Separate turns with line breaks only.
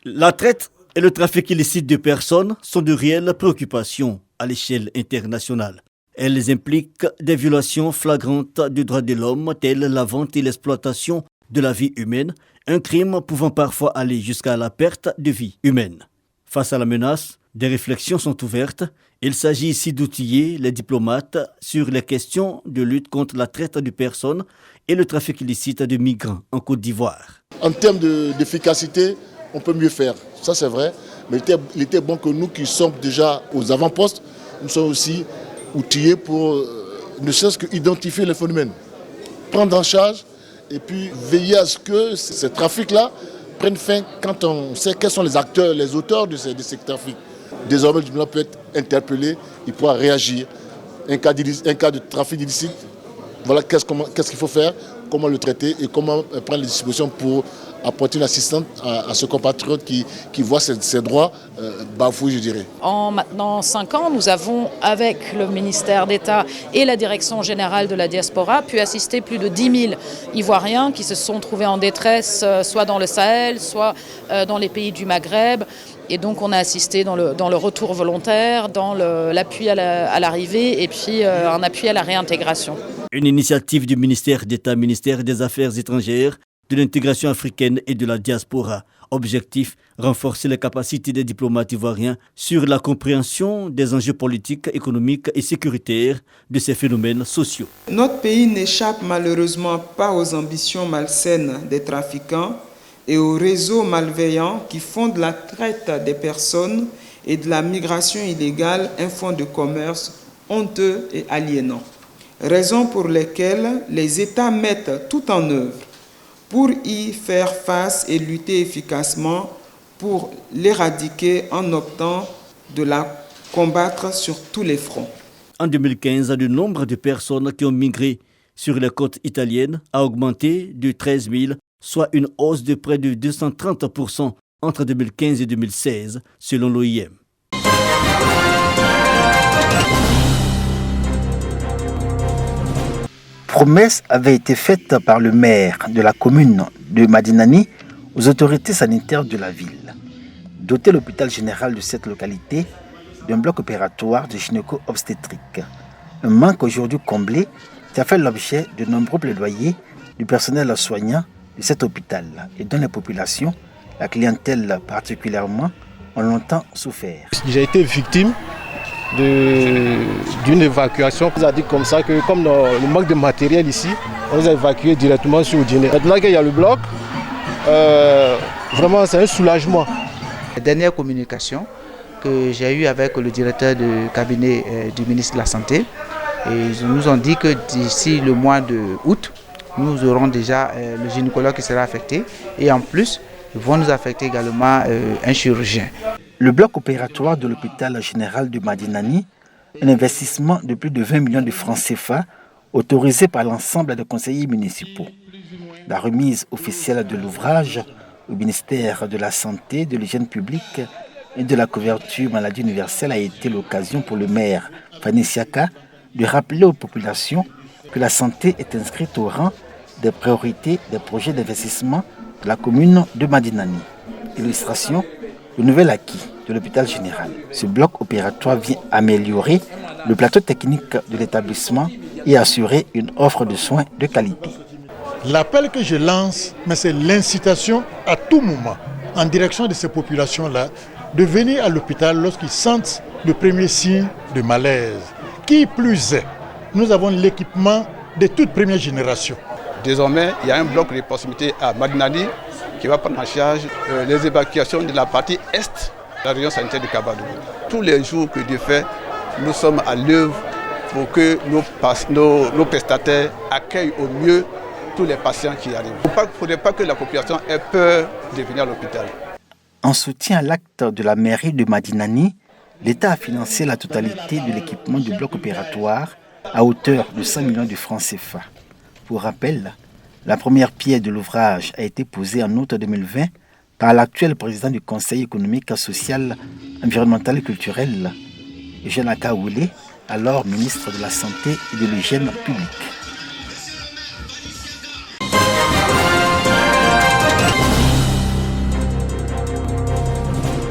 La traite et le trafic illicite de personnes sont de réelles préoccupations à l'échelle internationale. Elles impliquent des violations flagrantes des droits de l'homme telles la vente et l'exploitation de la vie humaine, un crime pouvant parfois aller jusqu'à la perte de vie humaine. Face à la menace, des réflexions sont ouvertes. Il s'agit ici d'outiller les diplomates sur les questions de lutte contre la traite de personnes et le trafic illicite de migrants en Côte d'Ivoire.
En termes d'efficacité, on peut mieux faire, ça c'est vrai, mais il était bon que nous qui sommes déjà aux avant-postes, nous sommes aussi outillés pour ne serait-ce qu'identifier les phénomènes, prendre en charge et puis veiller à ce que ces trafics-là prennent fin quand on sait quels sont les acteurs, les auteurs de ces trafics. Désormais, le tribunal peut être interpellé, il pourra réagir. Un cas de trafic illicite, voilà qu'est-ce qu'il faut faire, comment le traiter et comment prendre les dispositions pour apporter une assistance à ce compatriote qui voit ses droits bafoués, je dirais.
En maintenant 5 ans, nous avons, avec le ministère d'État et la Direction générale de la diaspora, pu assister plus de 10 000 Ivoiriens qui se sont trouvés en détresse, soit dans le Sahel, soit dans les pays du Maghreb. Et donc on a assisté dans le retour volontaire, dans l'appui à l'arrivée et puis un appui à la réintégration.
Une initiative du ministère d'État, ministère des Affaires étrangères, de l'intégration africaine et de la diaspora. Objectif, renforcer les capacités des diplomates ivoiriens sur la compréhension des enjeux politiques, économiques et sécuritaires de ces phénomènes sociaux.
Notre pays n'échappe malheureusement pas aux ambitions malsaines des trafiquants et aux réseaux malveillants qui font de la traite des personnes et de la migration illégale un fonds de commerce honteux et aliénant. Raison pour lesquelles les États mettent tout en œuvre pour y faire face et lutter efficacement pour l'éradiquer en optant de la combattre sur tous les fronts.
En 2015, le nombre de personnes qui ont migré sur les côtes italiennes a augmenté de 13 000, soit une hausse de près de 230% entre 2015 et 2016, selon l'OIM.
Promesse avait été faite par le maire de la commune de Madinani aux autorités sanitaires de la ville. Doter l'hôpital général de cette localité d'un bloc opératoire de gynéco-obstétrique. Un manque aujourd'hui comblé qui a fait l'objet de nombreux plaidoyers du personnel soignant de cet hôpital et dont les populations, la clientèle particulièrement, ont longtemps souffert.
J'ai été victime d'une évacuation. On nous a dit comme ça que comme le manque de matériel ici, on nous a évacués directement sur le dîner. Maintenant qu'il y a le bloc, vraiment c'est un soulagement.
La dernière communication que j'ai eue avec le directeur de cabinet du ministre de la Santé, et ils nous ont dit que d'ici le mois d'août, nous aurons déjà le gynécologue qui sera affecté et en plus, ils vont nous affecter également un chirurgien.
Le bloc opératoire de l'hôpital général de Madinani, un investissement de plus de 20 millions de francs CFA autorisé par l'ensemble des conseillers municipaux. La remise officielle de l'ouvrage au ministère de la Santé, de l'Hygiène publique et de la couverture maladie universelle a été l'occasion pour le maire Fanny Siaka de rappeler aux populations que la santé est inscrite au rang des priorités des projets d'investissement de la commune de Madinani. Illustration, le nouvel acquis de l'hôpital général. Ce bloc opératoire vient améliorer le plateau technique de l'établissement et assurer une offre de soins de qualité.
L'appel que je lance, c'est l'incitation à tout moment en direction de ces populations-là de venir à l'hôpital lorsqu'ils sentent le premier signe de malaise. Qui plus est, nous avons l'équipement de toute première génération.
Désormais, il y a un bloc de proximité à Madinani qui va prendre en charge les évacuations de la partie est de la région sanitaire de Kabadougou. Tous les jours que Dieu fait, nous sommes à l'œuvre pour que nos prestataires accueillent au mieux tous les patients qui arrivent. Il ne faudrait pas que la population ait peur de venir à l'hôpital.
En soutien à l'acte de la mairie de Madinani, l'État a financé la totalité de l'équipement du bloc opératoire à hauteur de 5 millions de francs CFA. Pour rappel, la première pierre de l'ouvrage a été posée en août 2020 par l'actuel président du Conseil économique, social, environnemental et culturel, Eugène Akaoulé, alors ministre de la Santé et de l'Hygiène publique.